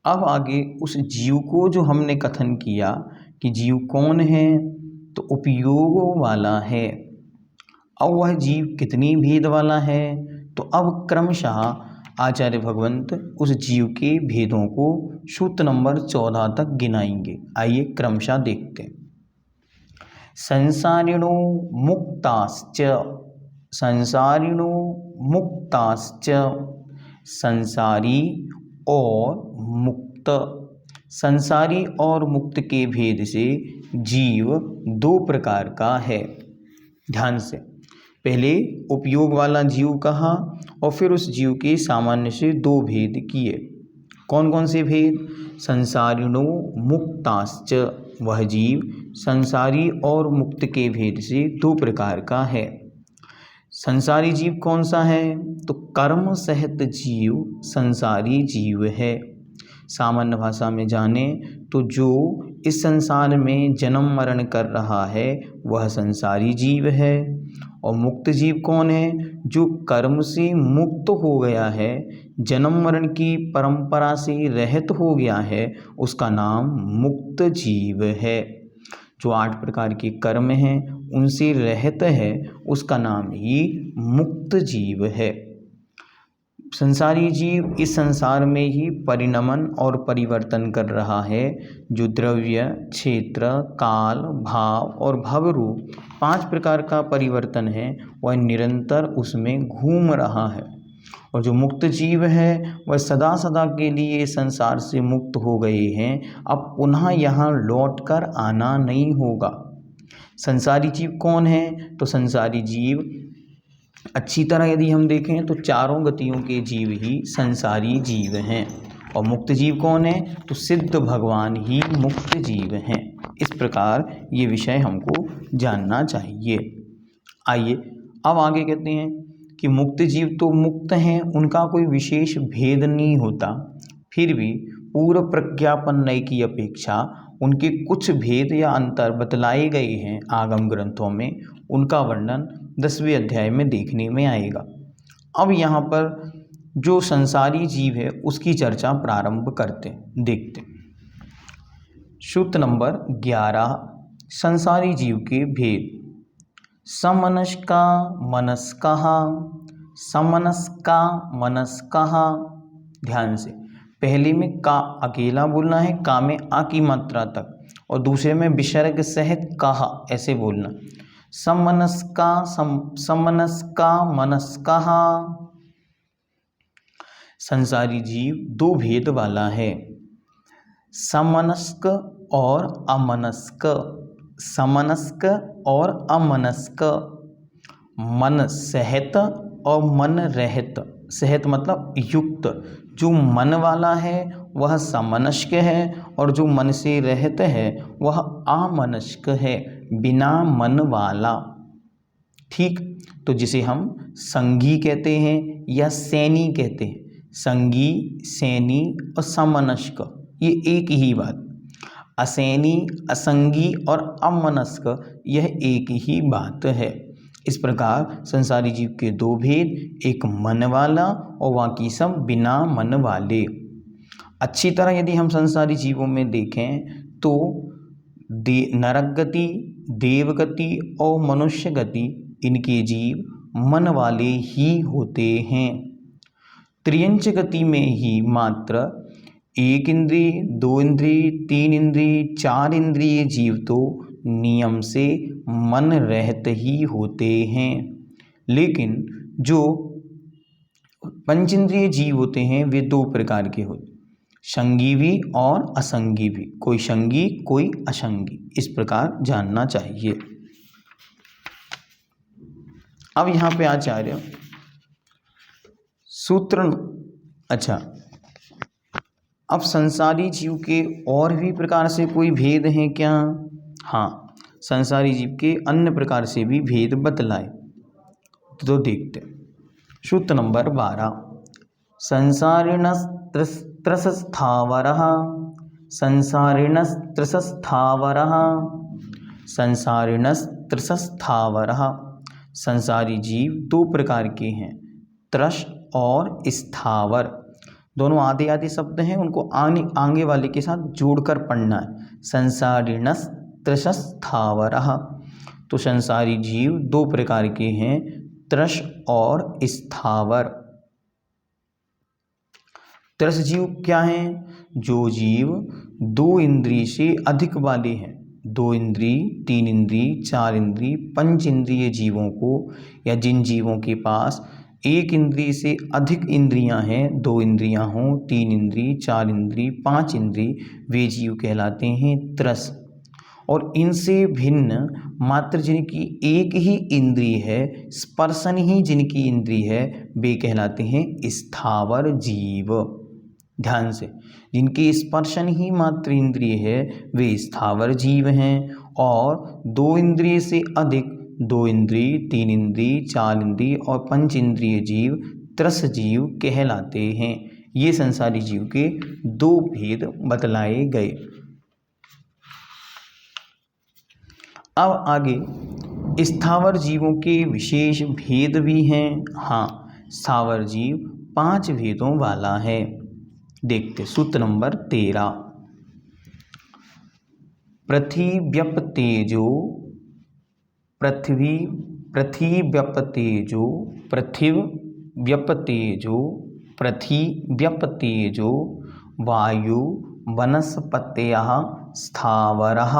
अब आगे उस जीव को जो हमने कथन किया कि जीव कौन है, तो उपयोगों वाला है। अब वह जीव कितनी भेद वाला है, तो अब क्रमशः आचार्य भगवंत उस जीव के भेदों को सूत्र नंबर 14 तक गिनाएंगे। आइए क्रमशः देखते हैं। संसारिणो मुक्ताश्च, संसारिणो मुक्ताश्च, संसारी और मुक्त। संसारी और मुक्त के भेद से जीव दो प्रकार का है। ध्यान से, पहले उपयोग वाला जीव कहा और फिर उस जीव के सामान्य से दो भेद किए। कौन कौन से भेद? संसारिणो मुक्ताश्च, वह जीव संसारी और मुक्त के भेद से दो प्रकार का है। संसारी जीव कौन सा है? तो कर्म सहित जीव संसारी जीव है। सामान्य भाषा में जाने तो जो इस संसार में जन्म मरण कर रहा है वह संसारी जीव है। और मुक्त जीव कौन है? जो कर्म से मुक्त हो गया है, जन्म मरण की परंपरा से रहित हो गया है, उसका नाम मुक्त जीव है। जो 8 प्रकार के कर्म हैं उनसे रहित है, उसका नाम ही मुक्त जीव है। संसारी जीव इस संसार में ही परिणमन और परिवर्तन कर रहा है। जो द्रव्य, क्षेत्र, काल, भाव और भव रूप 5 प्रकार का परिवर्तन है वह निरंतर उसमें घूम रहा है। और जो मुक्त जीव है वह सदा सदा के लिए संसार से मुक्त हो गए हैं, अब पुनः यहाँ लौट कर आना नहीं होगा। संसारी जीव कौन है? तो संसारी जीव अच्छी तरह यदि हम देखें तो चारों गतियों के जीव ही संसारी जीव हैं। और मुक्त जीव कौन है? तो सिद्ध भगवान ही मुक्त जीव हैं। इस प्रकार ये विषय हमको जानना चाहिए। आइए अब आगे कहते हैं कि मुक्त जीव तो मुक्त हैं, उनका कोई विशेष भेद नहीं होता, फिर भी पूर्व प्रज्ञापन नय की अपेक्षा उनके कुछ भेद या अंतर बतलाए गए हैं आगम ग्रंथों में। उनका वर्णन 10वें अध्याय में देखने में आएगा। अब यहाँ पर जो संसारी जीव है उसकी चर्चा प्रारंभ करते हैं, देखते हैं। सूत्र नंबर 11, संसारी जीव के भेद। समनस्का मनस्कः, समनस्का मनस्कः। ध्यान से, पहले में का अकेला बोलना है, का में आ की मात्रा तक, और दूसरे में विसर्ग सहित कहा ऐसे बोलना। समनस्का, समनस्का मनस्कः। संसारी जीव दो भेद वाला है, समनस्क और अमनस्क। समनस्क और अमनस्क, मन सहित और मन रहित। सहित मतलब युक्त। जो मन वाला है वह समनस्क है और जो मन से रहित है वह अमनस्क है, बिना मन वाला। ठीक, तो जिसे हम संगी कहते हैं या सैनी कहते हैं। संगी, सैनी और समनस्क ये एक ही बात। असैनी, असंगी और अमनस्क यह एक ही बात है। इस प्रकार संसारी जीव के दो भेद, एक मन वाला और बाकी सब बिना मन वाले। अच्छी तरह यदि हम संसारी जीवों में देखें तो नरक गति, देव गति और मनुष्य गति, इनके जीव मन वाले ही होते हैं। त्रियंच गति में ही मात्र 1 इंद्रिय, 2 इंद्रिय, 3 इंद्रिय, 4 इंद्रिय जीव तो नियम से मन रहित ही होते हैं। लेकिन जो पंचेंद्रिय जीव होते हैं वे 2 प्रकार के होते, संगी भी और असंगी भी। कोई संगी कोई असंगी, इस प्रकार जानना चाहिए। अब यहाँ पे आचार्य सूत्र, अच्छा, अब संसारी जीव के और भी प्रकार से कोई भेद हैं क्या? हाँ, संसारी जीव के अन्य प्रकार से भी भेद बतलाए तो देखते। सूत्र नंबर 12, संसारिणस्त्रसस्थावरः, संसारिणस्त्रसस्थावरः, संसारिणस्त्रसस्थावरः। संसारी जीव 2 प्रकार के हैं, त्रस और स्थावर। दोनों आधे आधे शब्द हैं, उनको आगे वाले के साथ जोड़कर पढ़ना है। संसारिणस तृषः स्थावरः। तो संसारी जीव दो प्रकार के हैं, तृष और स्थावर। तृष जीव क्या हैं? जो जीव दो इंद्रिय से अधिक वाले हैं, दो इंद्रिय, तीन इंद्रिय, चार इंद्रिय, पंच इंद्रिय जीवों को, या जिन जीवों के पास एक इंद्रिय से अधिक इंद्रियां हैं, दो इंद्रियां हों, तीन इंद्रिय, चार इंद्रिय, पांच इंद्रिय, वे जीव कहलाते हैं तृष। और इनसे भिन्न मात्र जिनकी एक ही इंद्रिय है, स्पर्शन ही जिनकी इंद्रिय है, वे कहलाते हैं स्थावर जीव। ध्यान से, जिनकी स्पर्शन ही मात्र इंद्रिय है वे स्थावर जीव हैं, और दो इंद्रिय से अधिक, दो इंद्रिय, तीन इंद्रिय, चार इंद्रिय और पंच इंद्रिय जीव तृष जीव कहलाते हैं। ये संसारी जीव के दो भेद बतलाए गए। अब आगे स्थावर जीवों के विशेष भेद भी हैं। हाँ, स्थावर जीव 5 भेदों वाला है। देखते सूत्र नंबर 13। पृथिव्यपतेजो पृथिव्यपतेजो वायु वनस्पतयः स्थावरः।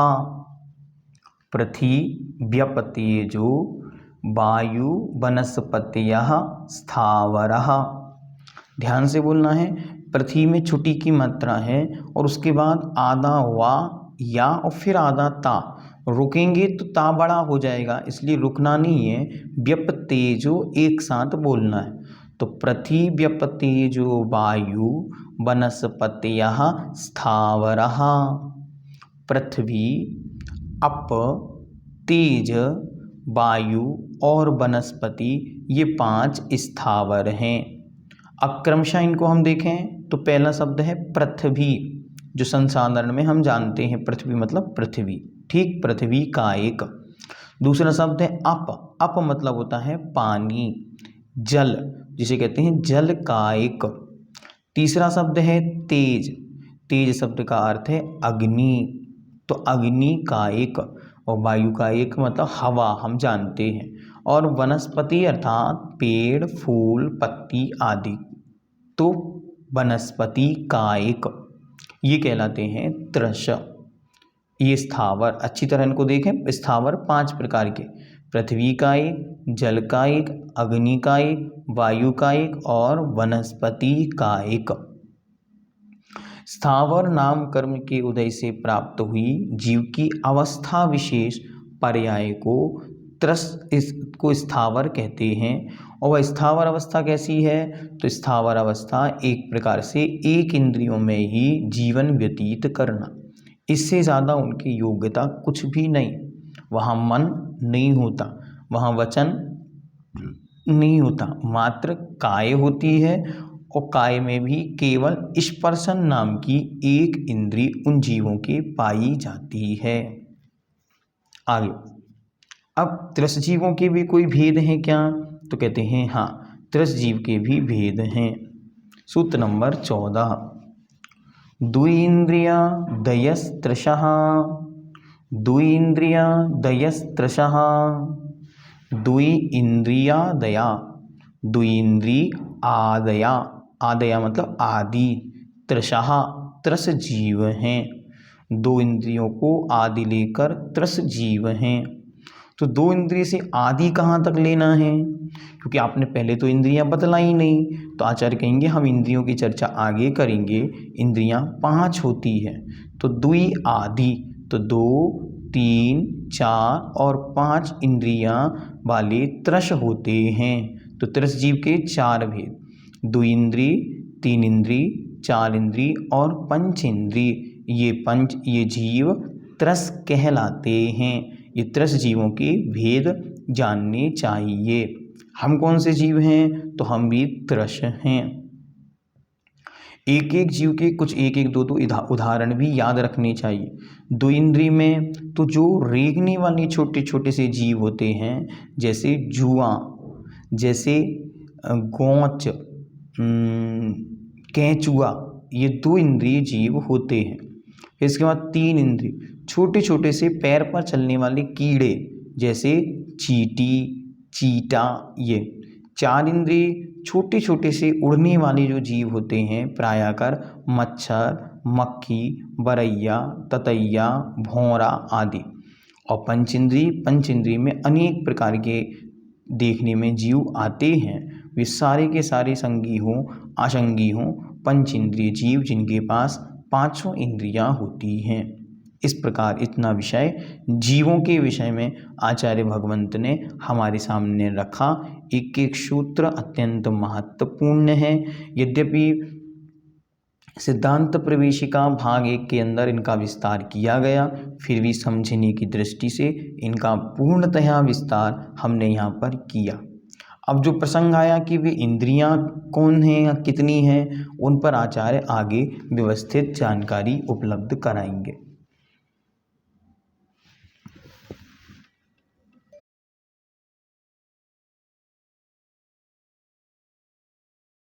पृथिव्यपतेजो वायु वनस्पतयः स्थावरः। ध्यान से बोलना है। पृथ्वी में छुट्टी की मात्रा है और उसके बाद आधा वा या और फिर आधा ता, रुकेंगे तो ता बड़ा हो जाएगा, इसलिए रुकना नहीं है। व्यपतेजो एक साथ बोलना है। तो पृथिव्यपतेजो वायु वनस्पतयः स्थावरः। पृथ्वी, अप, तेज, वायु और वनस्पति, ये 5 स्थावर हैं। अब क्रमशः इनको हम देखें तो पहला शब्द है पृथ्वी, जो संसाधन में हम जानते हैं पृथ्वी मतलब पृथ्वी, ठीक, पृथ्वी का एक। दूसरा शब्द है अप, अप मतलब होता है पानी, जल, जिसे कहते हैं जल का एक। तीसरा शब्द है तेज, तेज शब्द का अर्थ है अग्नि, तो अग्नि का एक। और वायु का एक मतलब हवा, हम जानते हैं। और वनस्पति अर्थात पेड़, फूल, पत्ती आदि, तो वनस्पति कायिक, ये कहलाते हैं तृष। ये स्थावर, अच्छी तरह इनको देखें। स्थावर 5 प्रकार के, पृथ्वी का एक, जल का एक, अग्नि का एक, वायु का एक और वनस्पति का एक। स्थावर नाम कर्म के उदय से प्राप्त हुई जीव की अवस्था विशेष पर्याय को तृष इसको स्थावर कहते हैं। और वह स्थावर अवस्था कैसी है? तो स्थावर अवस्था एक प्रकार से एक इंद्रियों में ही जीवन व्यतीत करना, इससे ज़्यादा उनकी योग्यता कुछ भी नहीं। वहाँ मन नहीं होता, वहाँ वचन नहीं होता, मात्र काय होती है। और काय में भी केवल स्पर्शन नाम की एक इंद्रिय उन जीवों के पाई जाती है। आगे, अब तृष जीवों के भी कोई भेद हैं क्या? तो कहते हैं हाँ, तृष जीव के भी भेद हैं। सूत्र नंबर 14। द्विन्द्रिया दयस्तृषः, द्विन्द्रिया दयस्तृषः, द्वि इंद्रिया दया, द्विन्द्रिय आदया, आदया मतलब आदि, तृषः तृष जीव हैं। 2 इंद्रियों को आदि लेकर तृष जीव हैं। तो 2 इंद्रिय से आदि कहाँ तक लेना है? क्योंकि आपने पहले तो इंद्रियां बतलाई नहीं, तो आचार्य कहेंगे हम इंद्रियों की चर्चा आगे करेंगे। इंद्रियां 5 होती है, तो द्वि आदि, तो 2, 3, 4 और 5 इंद्रियां वाले तृष होते हैं। तो तृष जीव के 4 भेद, द्वि इंद्रिय, 3 इंद्रिय, 4 इंद्रिय और पंच इंद्रिय, ये जीव तृष कहलाते हैं। ये तृष जीवों के भेद जानने चाहिए। हम कौन से जीव हैं? तो हम भी तृष हैं। एक एक जीव के कुछ एक एक 2 उदाहरण भी याद रखने चाहिए। 2 इंद्रिय में तो जो रेंगने वाले छोटे छोटे से जीव होते हैं, जैसे जुआ, जैसे गोंच, केंचुआ, ये 2 इंद्रिय जीव होते हैं। इसके बाद 3 इंद्रिय, छोटे छोटे से पैर पर चलने वाले कीड़े जैसे चींटी, चीटा, ये 4 इंद्रिय, छोटे छोटे से उड़ने वाले जो जीव होते हैं प्रायःकर मच्छर, मक्खी, बरैया, ततैया, भौंरा आदि। और पंच इंद्रिय में अनेक प्रकार के देखने में जीव आते हैं, वे सारे के सारे संगी हों असंगी हों, पंच इंद्रिय जीव जिनके पास 5 इंद्रियां होती हैं। इस प्रकार इतना विषय जीवों के विषय में आचार्य भगवंत ने हमारे सामने रखा। एक एक सूत्र अत्यंत महत्वपूर्ण है। यद्यपि सिद्धांत प्रवेशिका भाग 1 के अंदर इनका विस्तार किया गया, फिर भी समझने की दृष्टि से इनका पूर्णतः विस्तार हमने यहाँ पर किया। अब जो प्रसंग आया कि वे इंद्रियां कौन हैं या कितनी हैं, उन पर आचार्य आगे व्यवस्थित जानकारी उपलब्ध कराएंगे।